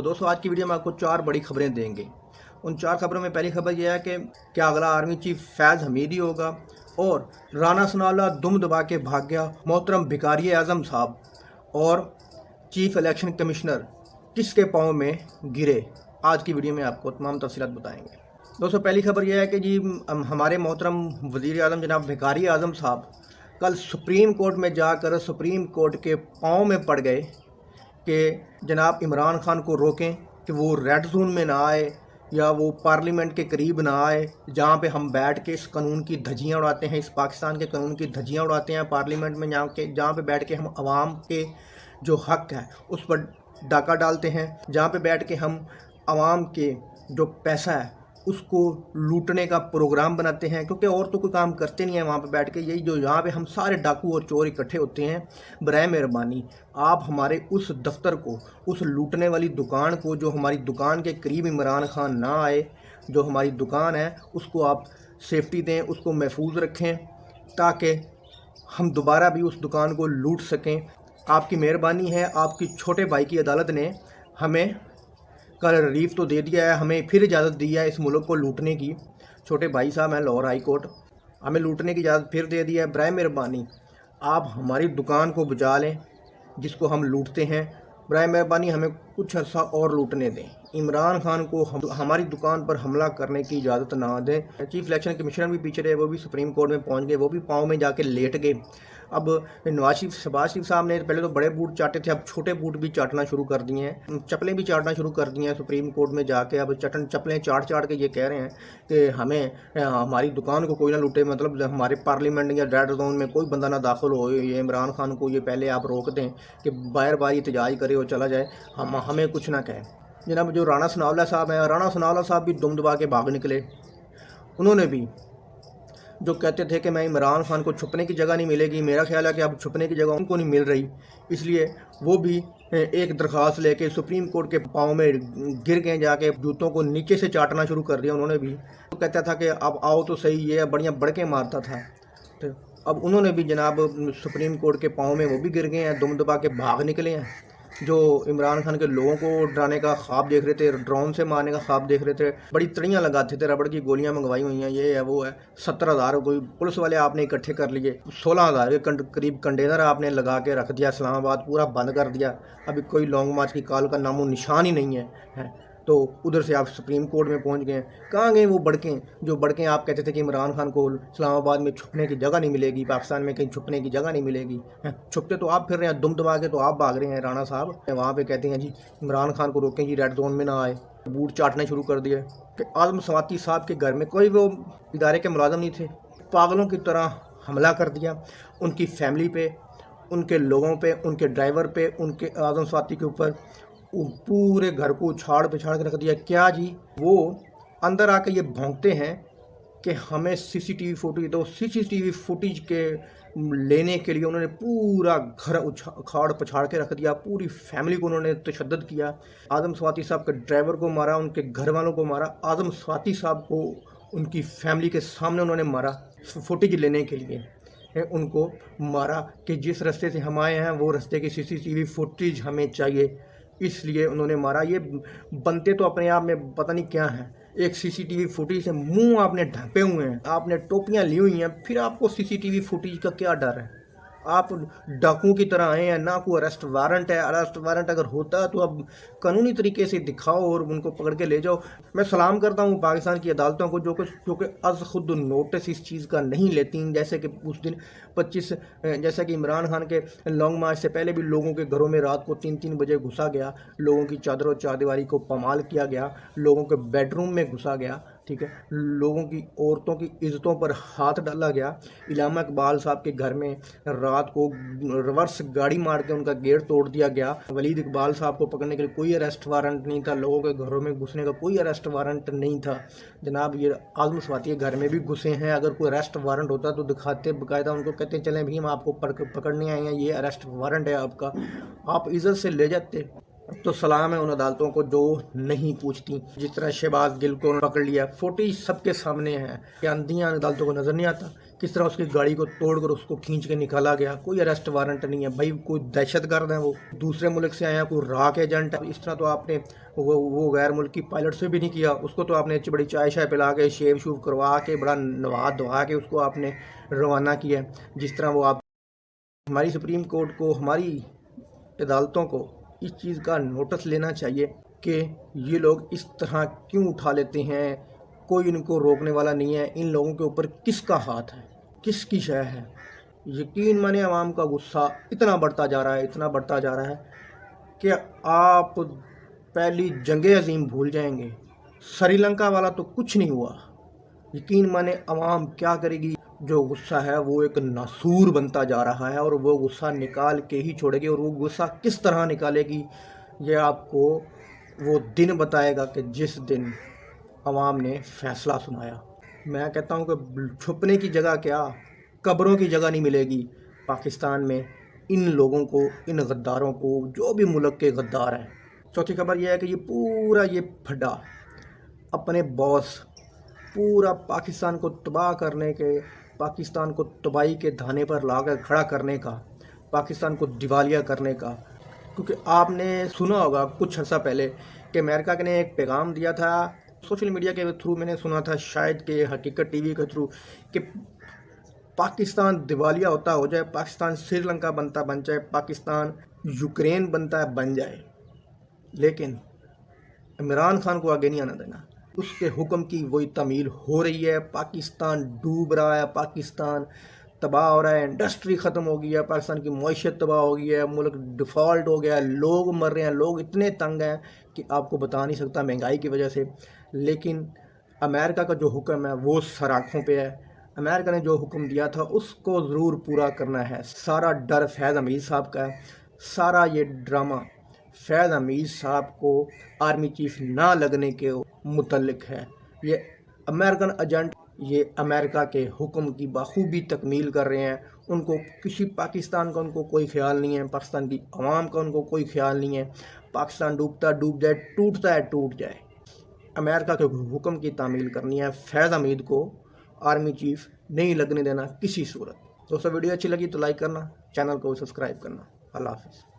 दोस्तों आज की वीडियो में आपको 4 बड़ी खबरें देंगे। उन 4 खबरों में पहली खबर यह है कि क्या अगला आर्मी चीफ फैज़ हमीदी होगा, और राना सनाउल्लाह दुम दबा के भाग गया, मोहतरम भिखारी आज़म साहब और चीफ इलेक्शन कमिश्नर किसके पाँव में गिरे। आज की वीडियो में आपको तमाम तफसीलात बताएंगे। दोस्तों पहली खबर यह है कि जी हमारे मोहतरम वज़ीर आज़म जनाब भिखारी आज़म साहब कल सुप्रीम कोर्ट में जाकर सुप्रीम कोर्ट के पाँव में पड़ गए कि जनाब इमरान खान को रोकें कि वो रेड जोन में ना आए या वो पार्लियामेंट के करीब ना आए, जहाँ पे हम बैठ के इस कानून की धज्जियाँ उड़ाते हैं, इस पाकिस्तान के कानून की धज्जियाँ उड़ाते हैं पार्लियामेंट में, जहाँ पे बैठ के हम आवाम के जो हक है उस पर डाका डालते हैं, जहाँ पे बैठ के हम आवाम के जो पैसा है उसको लूटने का प्रोग्राम बनाते हैं, क्योंकि और तो कोई काम करते नहीं है वहाँ पे बैठ के। यही जो यहाँ पे हम सारे डाकू और चोर इकट्ठे होते हैं, बराए मेहरबानी आप हमारे उस दफ्तर को, उस लूटने वाली दुकान को, जो हमारी दुकान के करीब इमरान खान ना आए, जो हमारी दुकान है उसको आप सेफ्टी दें, उसको महफूज रखें ताकि हम दोबारा भी उस दुकान को लूट सकें। आपकी मेहरबानी है। आपकी छोटे भाई की अदालत ने हमें कल रिलीफ तो दे दिया है, हमें फिर इजाज़त दी है इस मुल्क को लूटने की। छोटे भाई साहब हैं लाहौर हाई कोर्ट, हमें लूटने की इजाज़त फिर दे दी है। बराए मेहरबानी आप हमारी दुकान को बचा लें जिसको हम लूटते हैं। बराए मेहरबानी हमें कुछ अर्सा और लूटने दें। इमरान खान को हमारी दुकान पर हमला करने की इजाज़त ना दें। चीफ इलेक्शन कमिश्नर भी पीछे रहे, वो भी सुप्रीम कोर्ट में पहुंच गए, वो भी पाँव में जाके लेट गए। अब शहबाज शरीफ साहब ने पहले तो बड़े बूट चाटे थे, अब छोटे बूट भी चाटना शुरू कर दिए हैं, चप्पलें भी चाटना शुरू कर दी हैं सुप्रीम कोर्ट में जाके। अब चप्पलें चाट के ये कह रहे हैं कि हमें हमारी दुकान को कोई ना लूटे, मतलब हमारे पार्लियामेंट या रेड जोन में कोई बंदा ना दाखिल हो। ये इमरान खान को ये पहले आप रोक दें कि बार बार एहतजाज करे और चला जाए, हमें कुछ ना कहें। जनाब जो राना सनाउल्लाह साहब हैं, राना सनाउल्लाह साहब भी दुम दबा के भाग निकले। उन्होंने भी जो कहते थे कि मैं इमरान खान को छुपने की जगह नहीं मिलेगी, मेरा ख्याल है कि अब छुपने की जगह उनको नहीं मिल रही, इसलिए वो भी एक दरख्वास्त लेके सुप्रीम कोर्ट के पाँव में गिर गए, जाके जूतों को नीचे से चाटना शुरू कर दिया उन्होंने भी। तो कहता था कि अब आओ तो सही, ये बढ़िया बड़के मारता था। तो अब उन्होंने भी जनाब सुप्रीम कोर्ट के पाँव में वो भी गिर गए हैं, दुम दबा के भाग निकले हैं। जो इमरान खान के लोगों को डराने का ख्वाब देख रहे थे, ड्रोन से मारने का ख्वाब देख रहे थे, बड़ी तड़ियाँ लगाते थे, रबड़ की गोलियां मंगवाई हुई हैं, ये है वो है। 17,000 कोई पुलिस वाले आपने इकट्ठे कर लिए, 16,000 के करीब कंटेनर आपने लगा के रख दिया, इस्लामाबाद पूरा बंद कर दिया। अभी कोई लॉन्ग मार्च की कॉल का नामो निशान ही नहीं है। तो उधर से आप सुप्रीम कोर्ट में पहुंच गए। कहाँ गए वो बड़के, जो बड़के आप कहते थे कि इमरान खान को इस्लामाबाद में छुपने की जगह नहीं मिलेगी, पाकिस्तान में कहीं छुपने की जगह नहीं मिलेगी। छुपते तो आप फिर रहे हैं, दुम दबा के तो आप भाग रहे हैं। राणा साहब वहाँ पे कहते हैं जी इमरान खान को रोकें जी, रेड जोन में ना आए, बूट चाटने शुरू कर दिए। कि आज़म सवाती साहब के घर में कोई वो इदारे के मुलाजम नहीं थे, पागलों की तरह हमला कर दिया उनकी फैमिली पे, उनके लोगों पे, उनके ड्राइवर पे, उनके आज़म सवाती के ऊपर पूरे घर को उछाड़ पिछाड़ के रख दिया। क्या जी, वो अंदर आके ये भौंकते हैं कि हमें सीसीटीवी फुटेज दो। सीसीटीवी फुटेज के लेने के लिए उन्होंने पूरा घर उखाड़ पछाड़ के रख दिया, पूरी फैमिली को उन्होंने तशद्दुद किया। आज़म सवाती साहब के ड्राइवर को मारा, उनके घर वालों को मारा, आज़म सवाती साहब को उनकी फैमिली के सामने उन्होंने मारा, फुटेज लेने के लिए उनको मारा कि जिस रास्ते से हम आए हैं वो रास्ते की सीसीटीवी फुटेज हमें चाहिए, इसलिए उन्होंने मारा। ये बनते तो अपने आप में पता नहीं क्या है, एक सीसीटीवी फुटेज से मुंह आपने ढके हुए हैं, आपने टोपियां ली हुई हैं, फिर आपको सीसीटीवी फुटेज का क्या डर है? आप डाकुओं की तरह आए हैं, ना कोई अरेस्ट वारंट है। अरेस्ट वारंट अगर होता तो अब कानूनी तरीके से दिखाओ और उनको पकड़ के ले जाओ। मैं सलाम करता हूँ पाकिस्तान की अदालतों को जो कि अज खुद नोटिस इस चीज़ का नहीं लेती। जैसे कि उस दिन 25 जैसा कि इमरान खान के लॉन्ग मार्च से पहले भी लोगों के घरों में रात को 3-3 बजे घुसा गया, लोगों की चादर और चारदीवारी को पामाल किया गया, लोगों के बेडरूम में घुसा गया, ठीक है, लोगों की औरतों की इज्जतों पर हाथ डाला गया। इलामा इकबाल साहब के घर में रात को रिवर्स गाड़ी मार के उनका गेट तोड़ दिया गया। वलीद इकबाल साहब को पकड़ने के लिए कोई अरेस्ट वारंट नहीं था, लोगों के घरों में घुसने का कोई अरेस्ट वारंट नहीं था। जनाब ये आज़म सवाती के घर में भी घुसे हैं, अगर कोई अरेस्ट वारंट होता तो दिखाते, बाकायदा उनको कहते चलें भी हम आपको पकड़ने आए हैं, ये अरेस्ट वारंट है आपका, आप इज्जत से ले जाते। तो सलाम है उन अदालतों को जो नहीं पूछती। जिस तरह शहबाज गिल को पकड़ लिया, 40 सबके सामने है कि आंधियां अदालतों को नज़र नहीं आता। किस तरह उसकी गाड़ी को तोड़कर उसको खींच के निकाला गया, कोई अरेस्ट वारंट नहीं है भाई, कोई दहशतगर्द है, वो दूसरे मुल्क से आया, कोई राक एजेंट है। इस तरह तो आपने वो गैर मुल्की पायलट से भी नहीं किया। उसको तो आपने बड़ी चाय शाय पिला के, शेव शूव करवा के, बड़ा नवा धवा के उसको आपने रवाना किया। जिस तरह वो आप हमारी सुप्रीम कोर्ट को, हमारी अदालतों को इस चीज़ का नोटिस लेना चाहिए कि ये लोग इस तरह क्यों उठा लेते हैं। कोई इनको रोकने वाला नहीं है। इन लोगों के ऊपर किसका हाथ है, किसकी शय है। यकीन माने आवाम का गुस्सा इतना बढ़ता जा रहा है, इतना बढ़ता जा रहा है कि आप पहली जंग अजीम भूल जाएंगे। श्रीलंका वाला तो कुछ नहीं हुआ। यकीन माने आवाम क्या करेगी। जो गुस्सा है वो एक नासूर बनता जा रहा है और वो गुस्सा निकाल के ही छोड़ेगी। और वो गुस्सा किस तरह निकालेगी ये आपको वो दिन बताएगा कि जिस दिन आवाम ने फैसला सुनाया। मैं कहता हूँ कि छुपने की जगह क्या, कब्रों की जगह नहीं मिलेगी पाकिस्तान में इन लोगों को, इन गद्दारों को, जो भी मुल्क के गद्दार हैं। चौथी खबर यह है कि ये पूरा ये फड्डा अपने बॉस, पूरा पाकिस्तान को तबाह करने के, पाकिस्तान को तबाही के धाने पर लाकर खड़ा करने का, पाकिस्तान को दिवालिया करने का। क्योंकि आपने सुना होगा कुछ अर्सा पहले कि अमेरिका ने एक पैगाम दिया था सोशल मीडिया के थ्रू, मैंने सुना था शायद कि हकीकत टीवी के थ्रू, कि पाकिस्तान दिवालिया होता हो जाए, पाकिस्तान श्रीलंका बनता बन जाए, पाकिस्तान यूक्रेन बनता है बन जाए, लेकिन इमरान खान को आगे नहीं आना देना। उसके हुक्म की वही तमील हो रही है। पाकिस्तान डूब रहा है, पाकिस्तान तबाह हो रहा है, इंडस्ट्री ख़त्म हो गई है, पाकिस्तान की मईशत तबाह हो गई है, मुल्क डिफ़ॉल्ट हो गया है, लोग मर रहे हैं, लोग इतने तंग हैं कि आपको बता नहीं सकता महंगाई की वजह से। लेकिन अमेरिका का जो हुक्म है वो सराखों पे है। अमेरिका ने जो हुक्म दिया था उसको ज़रूर पूरा करना है। सारा डर फैज़ हमीद साहब का है, सारा ये ड्रामा फैज़ हमीद साहब को आर्मी चीफ ना लगने के मुतल्लिक है। ये अमेरिकन एजेंट ये अमेरिका के हुक्म की बाखूबी तकमील कर रहे हैं। उनको किसी पाकिस्तान का उनको कोई ख्याल नहीं है, पाकिस्तान की आवाम का उनको कोई ख्याल नहीं है। पाकिस्तान डूबता डूब जाए, टूटता है टूट जाए, अमेरिका के हुक्म की तामील करनी है। फैज़ हमीद को आर्मी चीफ नहीं लगने देना किसी सूरत। दोस्तों वीडियो अच्छी लगी तो लाइक करना, चैनल को सब्सक्राइब करना। अल्लाह हाफ़िज़।